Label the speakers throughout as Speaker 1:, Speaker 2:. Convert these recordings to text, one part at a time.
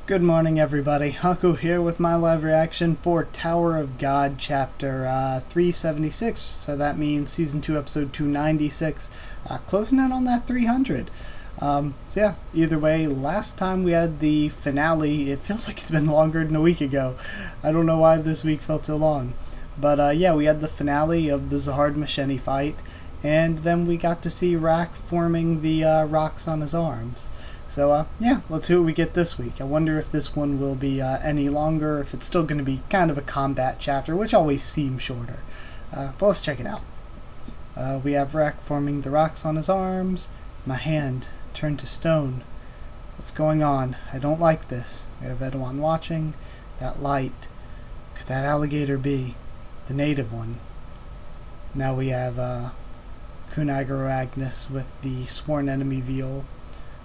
Speaker 1: Good morning, everybody. Haku here with my live reaction for Tower of God chapter 376. So that means season 2 episode 296, closing in on that 300. So yeah, either way, last time we had the finale. It feels like it's been longer than a week ago. I don't know why this week felt so long. But yeah, we had the finale of the Zahard Machete fight, and then we got to see Rak forming the rocks on his arms. So yeah, let's see what we get this week. I wonder if this one will be any longer, if it's still going to be kind of a combat chapter, which always seems shorter. But let's check it out. We have Rak forming the rocks on his arms. My hand turned to stone. What's going on? I don't like this. We have Edwan watching. That light. Could that alligator be the native one? Now we have Kunagaro Agnes with the sworn enemy Viol.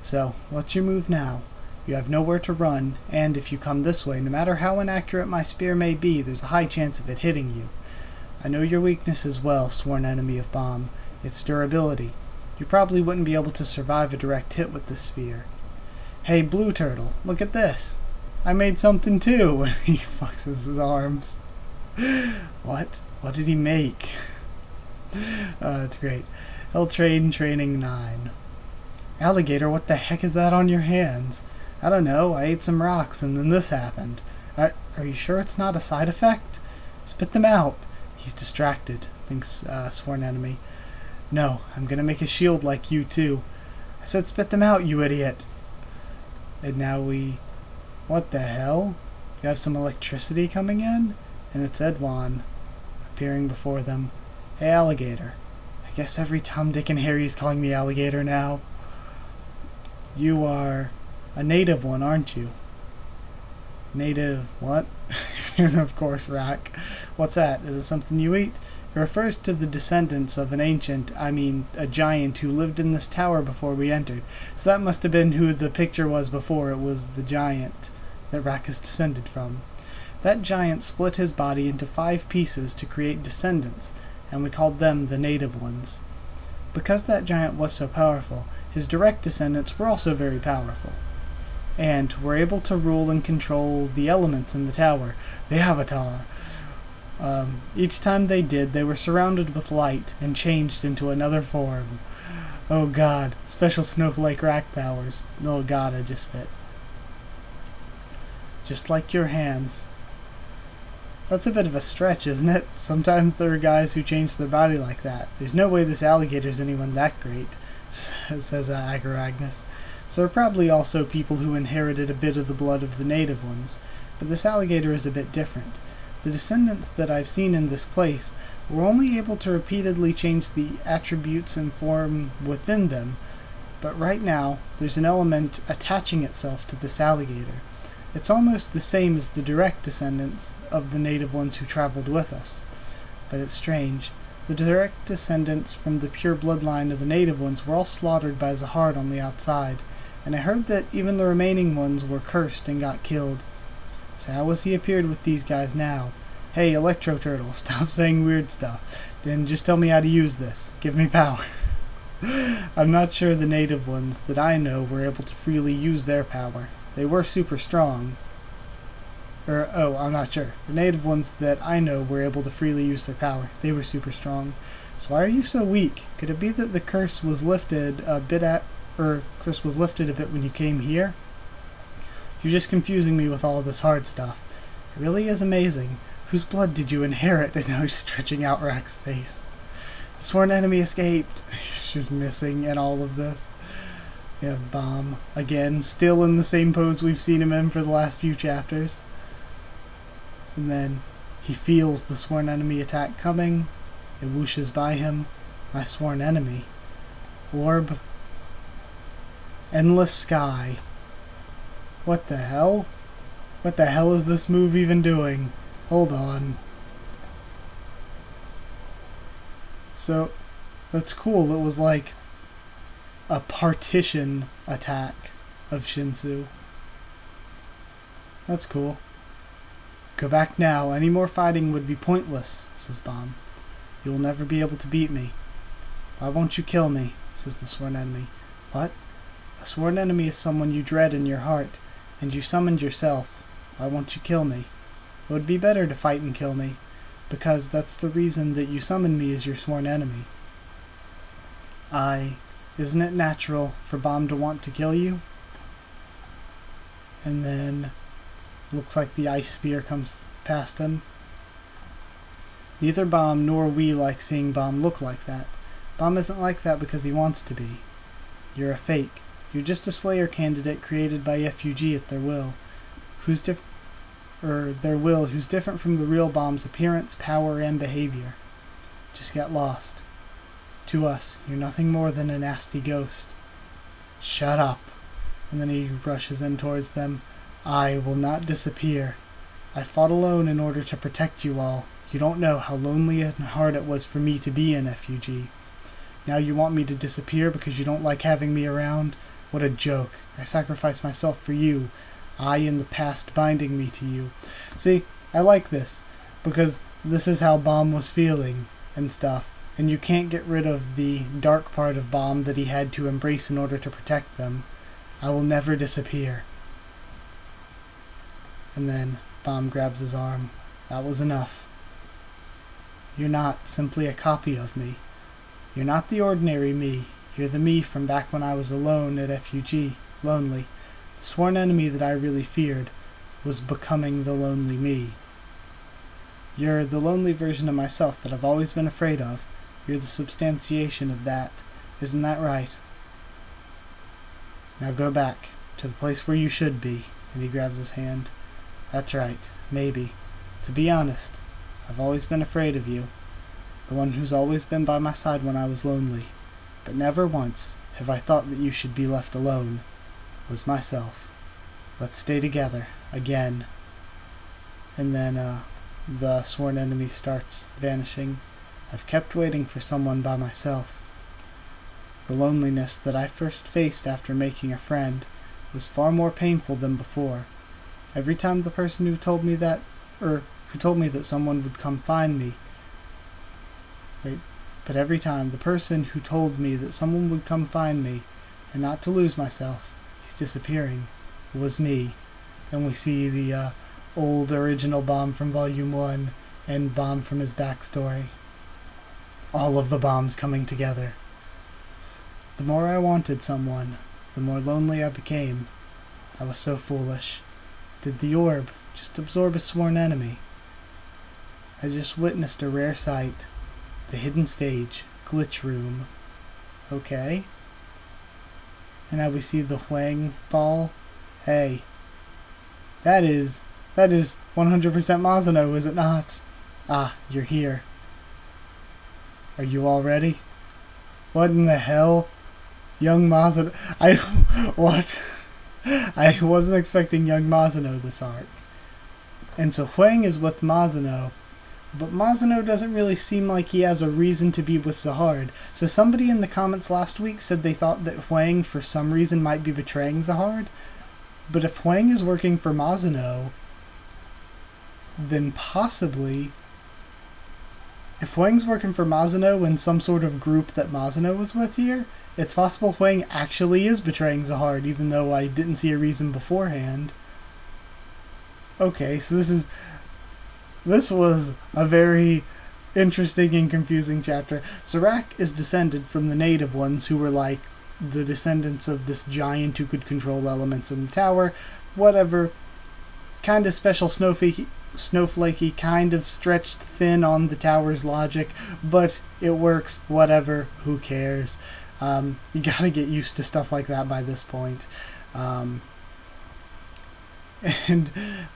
Speaker 1: So, what's your move now? You have nowhere to run, and if you come this way, no matter how inaccurate my spear may be, there's a high chance of it hitting you. I know your weakness as well, sworn enemy of Baam. It's durability. You probably wouldn't be able to survive a direct hit with this spear. Hey, Blue Turtle, look at this. I made something too, when he flexes his arms. What? What did he make? That's great. Hell Training 9. Alligator, what the heck is that on your hands? I don't know, I ate some rocks and then this happened. Are you sure it's not a side effect? Spit them out. He's distracted, thinks sworn enemy. No, I'm gonna make a shield like you too. I said spit them out, you idiot. And now what the hell? You have some electricity coming in? And it's Edwan appearing before them. Hey, alligator. I guess every Tom, Dick, and Harry's calling me alligator now. You are a native one, aren't you? Native what? Of course, Rak. What's that? Is it something you eat? It refers to the descendants of a giant who lived in this tower before we entered. So that must have been who the picture was before. It was the giant that Rak is descended from. That giant split his body into 5 pieces to create descendants, and we called them the native ones. Because that giant was so powerful, his direct descendants were also very powerful, and were able to rule and control the elements in the tower, the Avatar. Each time they did, they were surrounded with light and changed into another form. Oh god, special snowflake Rak powers. Oh god, I just spit. Just like your hands. That's a bit of a stretch, isn't it? Sometimes there are guys who change their body like that. There's no way this alligator's anyone that great, says Agro Agnes. So there are probably also people who inherited a bit of the blood of the native ones, but this alligator is a bit different. The descendants that I've seen in this place were only able to repeatedly change the attributes and form within them, but right now there's an element attaching itself to this alligator. It's almost the same as the direct descendants of the native ones who traveled with us. But it's strange. The direct descendants from the pure bloodline of the native ones were all slaughtered by Zahard on the outside, and I heard that even the remaining ones were cursed and got killed. So how has he appeared with these guys now? Hey, Electro Turtle, stop saying weird stuff, and just tell me how to use this. Give me power. I'm not sure the native ones that I know were able to freely use their power. They were super strong. I'm not sure. The native ones that I know were able to freely use their power. They were super strong. So why are you so weak? Could it be that the curse was lifted a bit when you came here? You're just confusing me with all this hard stuff. It really is amazing. Whose blood did you inherit? And now he's stretching out Rak's face. The sworn enemy escaped. He's just missing in all of this. We have Baam, again, still in the same pose we've seen him in for the last few chapters. And then he feels the sworn enemy attack coming. It whooshes by him. My sworn enemy. Orb. Endless sky. What the hell? What the hell is this move even doing? Hold on. So, that's cool. It was like a partition attack of Shinsu. That's cool. Go back now. Any more fighting would be pointless, says Baam. You will never be able to beat me. Why won't you kill me, says the sworn enemy. What? A sworn enemy is someone you dread in your heart, And you summoned yourself. Why won't you kill me? It would be better to fight and kill me, because that's the reason that you summoned me as your sworn enemy. Isn't it natural for Baam to want to kill you? And then, looks like the ice spear comes past him. Neither Baam nor we like seeing Baam look like that. Baam isn't like that because he wants to be. You're a fake. You're just a Slayer candidate created by FUG at their will, who's different from the real Baam's appearance, power, and behavior. Just get lost. To us, you're nothing more than a nasty ghost. Shut up. And then he rushes in towards them. I will not disappear. I fought alone in order to protect you all. You don't know how lonely and hard it was for me to be in FUG. Now you want me to disappear because you don't like having me around? What a joke. I sacrificed myself for you. I in the past binding me to you. See, I like this, because this is how Baam was feeling and stuff, and you can't get rid of the dark part of Baam that he had to embrace in order to protect them. I will never disappear. And then Baam grabs his arm. That was enough. You're not simply a copy of me. You're not the ordinary me. You're the me from back when I was alone at FUG, lonely. The sworn enemy that I really feared was becoming the lonely me. You're the lonely version of myself that I've always been afraid of. You're the substantiation of that. Isn't that right? Now go back to the place where you should be. And he grabs his hand. That's right, maybe. To be honest, I've always been afraid of you. The one who's always been by my side when I was lonely. But never once have I thought that you should be left alone. Was myself. Let's stay together, again. And then, the sworn enemy starts vanishing. I've kept waiting for someone by myself. The loneliness that I first faced after making a friend was far more painful than before. Every time the person who told me that someone would come find me, but every time the person who told me that someone would come find me, and not to lose myself, he's disappearing, was me. And we see the old original Baam from Volume 1 and Baam from his backstory. All of the Baams coming together. The more I wanted someone, the more lonely I became. I was so foolish. Did the orb just absorb a sworn enemy? I just witnessed a rare sight. The hidden stage, glitch room. Okay. And now we see the Huang ball. Hey. That is 100% Mazino, is it not? Ah, you're here. Are you all ready? What in the hell? Young Mazino. What? I wasn't expecting young Mazino this arc. And so Huang is with Mazino, but Mazino doesn't really seem like he has a reason to be with Zahard. So somebody in the comments last week said they thought that Huang for some reason might be betraying Zahard. But if Huang is working for Mazino, then possibly... If Huang's working for Mazino in some sort of group that Mazino was with here, it's possible Huang actually is betraying Zahard, even though I didn't see a reason beforehand. Okay, so this was a very interesting and confusing chapter. Serac is descended from the native ones who were like the descendants of this giant who could control elements in the tower. Whatever. Kind of special snowflakey, kind of stretched thin on the tower's logic, but it works. Whatever. Who cares? You gotta get used to stuff like that by this point. And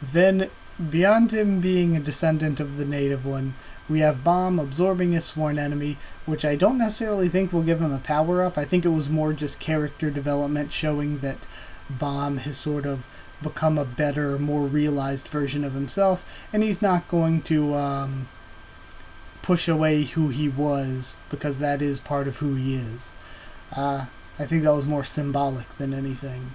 Speaker 1: then, beyond him being a descendant of the native one, we have Baam absorbing his sworn enemy, which I don't necessarily think will give him a power-up. I think it was more just character development showing that Baam has sort of become a better, more realized version of himself, and he's not going to push away who he was, because that is part of who he is. I think that was more symbolic than anything.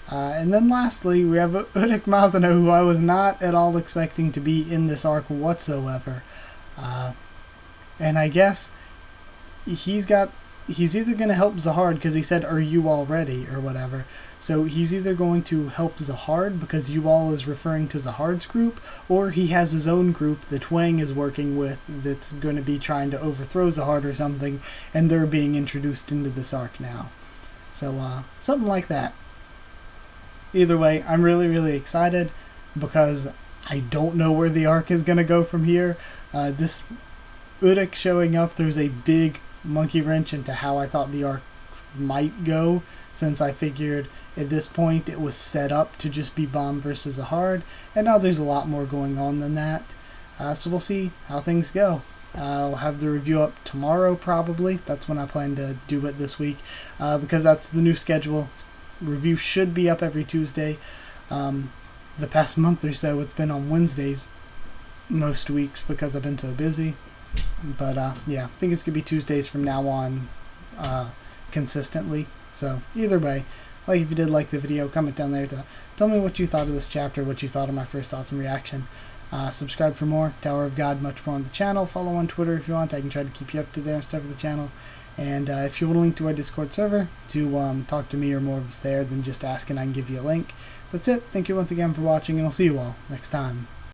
Speaker 1: And then lastly, we have Udik Mazino, who I was not at all expecting to be in this arc whatsoever. And I guess he's either going to help Zahard, because he said, "Are you all ready?" or whatever. So he's either going to help Zahard because Yuval is referring to Zahard's group, or he has his own group that Wang is working with that's going to be trying to overthrow Zahard or something, and they're being introduced into this arc now. So something like that. Either way, I'm really, really excited because I don't know where the arc is going to go from here. This Uruk showing up, there's a big monkey wrench into how I thought the arc might go, since I figured at this point it was set up to just be Baams versus Zahard, and now there's a lot more going on than that. So we'll see how things go. I'll have the review up tomorrow probably. That's when I plan to do it this week, because that's the new schedule. Review should be up every Tuesday. The past month or so it's been on Wednesdays most weeks because I've been so busy. But yeah, I think it's going to be Tuesdays from now on consistently. So either way, like if you did like the video, comment down there to tell me what you thought of this chapter, what you thought of my first thoughts and reaction. Subscribe for more. Tower of God, much more on the channel. Follow on Twitter if you want. I can try to keep you up to there and stuff with the channel. And if you want a link to our Discord server to talk to me or more of us there, then just ask and I can give you a link. That's it. Thank you once again for watching, and I'll see you all next time.